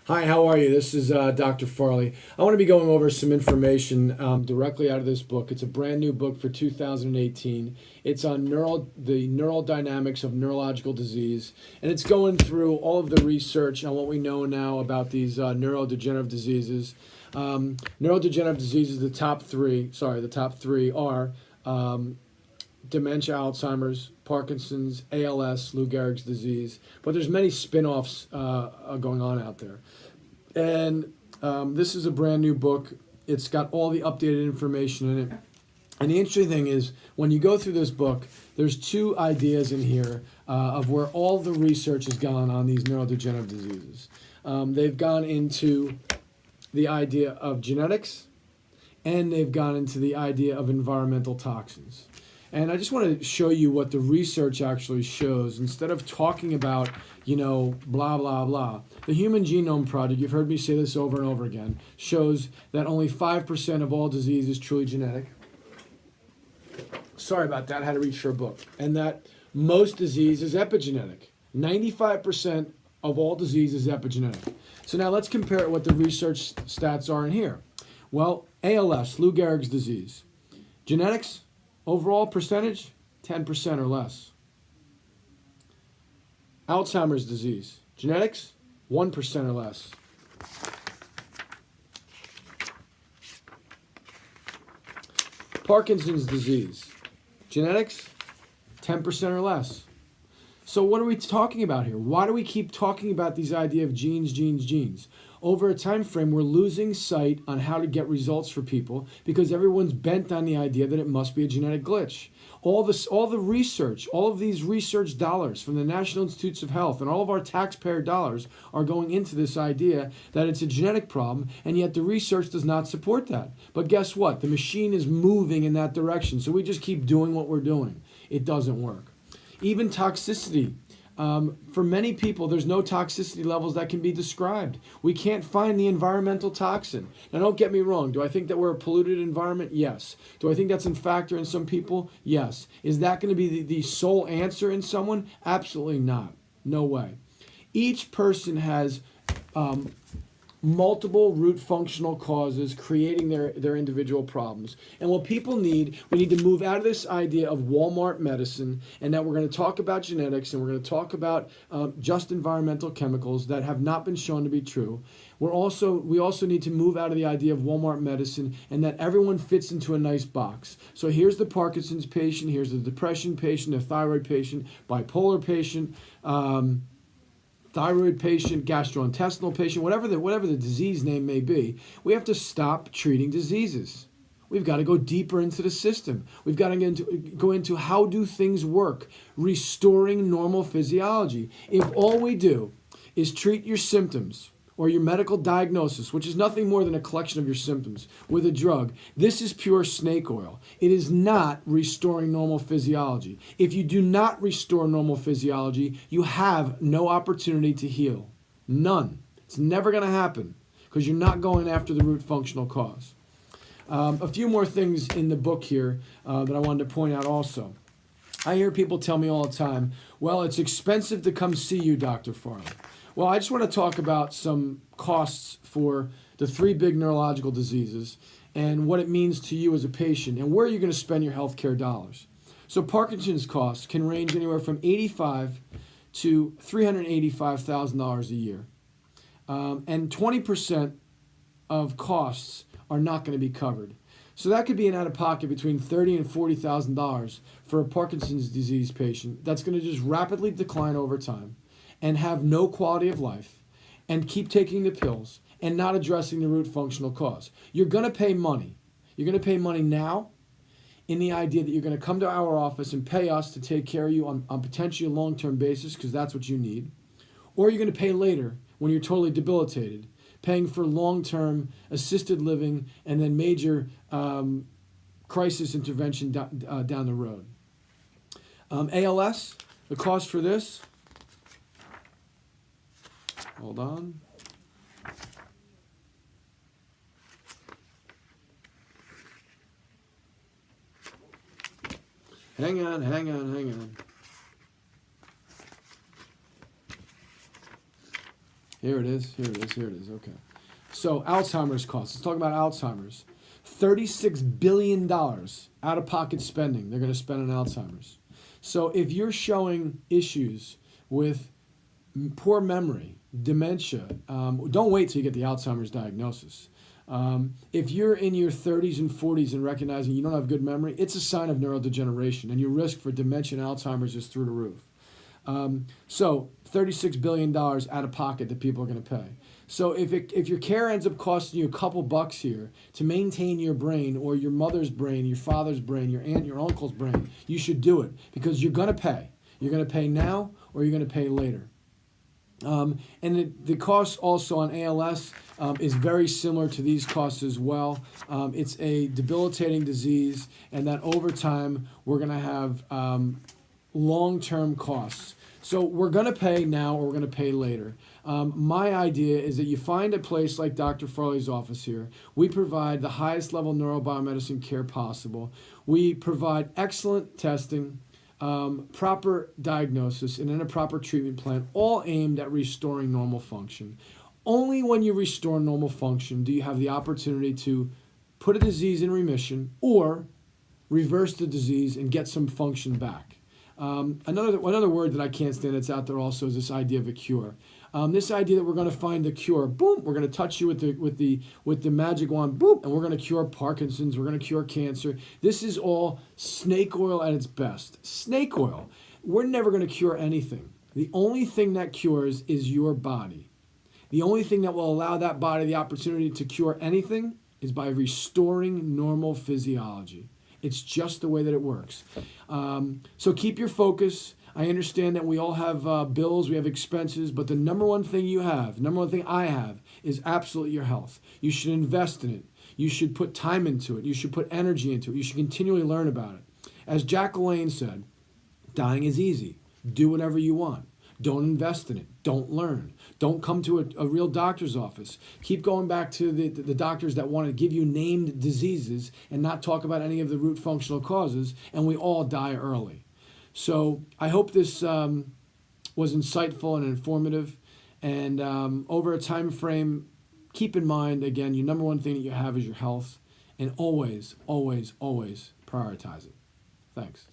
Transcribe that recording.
Hi, how are you? This is Dr. Farley. I want to be going over some information directly out of this book. It's a brand new book for 2018. It's on the neural dynamics of neurological disease, and it's going through all of the research on what we know now about these neurodegenerative diseases. Neurodegenerative diseases, the top three are dementia, Alzheimer's, Parkinson's, ALS, Lou Gehrig's disease. But there's many spin-offs going on out there. And this is a brand new book. It's got all the updated information in it. And the interesting thing is, when you go through this book, there's two ideas in here of where all the research has gone on these neurodegenerative diseases. They've gone into the idea of genetics, and they've gone into the idea of environmental toxins. And I just want to show you what the research actually shows. Instead of talking about, blah, blah, blah. The Human Genome Project, you've heard me say this over and over again, shows that only 5% of all disease is truly genetic. Sorry about that, I had to reach for a book. And that most disease is epigenetic. 95% of all disease is epigenetic. So now let's compare what the research stats are in here. Well, ALS, Lou Gehrig's disease. Genetics, overall percentage, 10% or less. Alzheimer's disease, genetics, 1% or less. Parkinson's disease, genetics, 10% or less. So what are we talking about here? Why do we keep talking about these idea of genes? Over a time frame, we're losing sight on how to get results for people because everyone's bent on the idea that it must be a genetic glitch. All the research, all of these research dollars from the National Institutes of Health and all of our taxpayer dollars are going into this idea that it's a genetic problem, and yet the research does not support that. But guess what? The machine is moving in that direction, so we just keep doing what we're doing. It doesn't work. Even toxicity. For many people, there's no toxicity levels that can be described. We can't find the environmental toxin. Now, don't get me wrong. Do I think that we're a polluted environment? Yes. Do I think that's a factor in some people? Yes. Is that going to be the sole answer in someone? Absolutely not. No way. Each person has multiple root functional causes creating their individual problems. And what people need, we need to move out of this idea of Walmart medicine, and that we're going to talk about genetics, and we're going to talk about just environmental chemicals that have not been shown to be true. We also need to move out of the idea of Walmart medicine and that everyone fits into a nice box. So here's the Parkinson's patient, here's the depression patient, the thyroid patient, bipolar patient, thyroid patient, gastrointestinal patient, whatever the disease name may be. We have to stop treating diseases. We've got to go deeper into the system. We've got to go into how do things work, restoring normal physiology. If all we do is treat your symptoms or your medical diagnosis, which is nothing more than a collection of your symptoms, with a drug, this is pure snake oil. It is not restoring normal physiology. If you do not restore normal physiology, you have no opportunity to heal. None. It's never going to happen because you're not going after the root functional cause. A few more things in the book here that I wanted to point out also. I hear people tell me all the time, well, it's expensive to come see you, Dr. Farley. Well, I just want to talk about some costs for the three big neurological diseases and what it means to you as a patient and where you're going to spend your healthcare dollars. So Parkinson's costs can range anywhere from $85,000 to $385,000 a year. And 20% of costs are not going to be covered. So that could be an out-of-pocket between $30,000 and $40,000 for a Parkinson's disease patient that's going to just rapidly decline over time and have no quality of life and keep taking the pills and not addressing the root functional cause. You're going to pay money. You're going to pay money now in the idea that you're going to come to our office and pay us to take care of you on potentially a long-term basis because that's what you need. Or you're going to pay later when you're totally debilitated, paying for long-term assisted living and then major crisis intervention down the road. ALS, the cost for this, hold on. Hang on. Here it is. Here it is. Here it is. Okay. So Alzheimer's costs. Let's talk about Alzheimer's. $36 billion out-of-pocket spending they're going to spend on Alzheimer's. So if you're showing issues with poor memory, dementia, don't wait till you get the Alzheimer's diagnosis. If you're in your 30s and 40s and recognizing you don't have good memory, it's a sign of neurodegeneration, and your risk for dementia and Alzheimer's is through the roof. So $36 billion out of pocket that people are going to pay. So if your care ends up costing you a couple bucks here to maintain your brain or your mother's brain, your father's brain, your aunt, your uncle's brain, you should do it because you're going to pay. You're going to pay now or you're going to pay later. And the cost also on ALS is very similar to these costs as well. It's a debilitating disease, and that over time we're going to have long-term costs. So we're going to pay now or we're going to pay later. My idea is that you find a place like Dr. Farley's office here. We provide the highest level neurobiomedicine care possible. We provide excellent testing, proper diagnosis, and then a proper treatment plan, all aimed at restoring normal function. Only when you restore normal function do you have the opportunity to put a disease in remission or reverse the disease and get some function back. Another word that I can't stand that's out there also is this idea of a cure. This idea that we're going to find the cure, boom, we're going to touch you with the magic wand, boom, and we're going to cure Parkinson's, we're going to cure cancer. This is all snake oil at its best. Snake oil. We're never going to cure anything. The only thing that cures is your body. The only thing that will allow that body the opportunity to cure anything is by restoring normal physiology. It's just the way that it works. So keep your focus. I understand that we all have bills, we have expenses, but the number one thing I have, is absolutely your health. You should invest in it. You should put time into it. You should put energy into it. You should continually learn about it. As Jack LaLanne said, dying is easy. Do whatever you want. Don't invest in it. Don't learn. Don't come to a real doctor's office. Keep going back to the doctors that want to give you named diseases and not talk about any of the root functional causes, and we all die early. So I hope this was insightful and informative. And over a time frame, keep in mind, again, your number one thing that you have is your health. And always, always, always prioritize it. Thanks.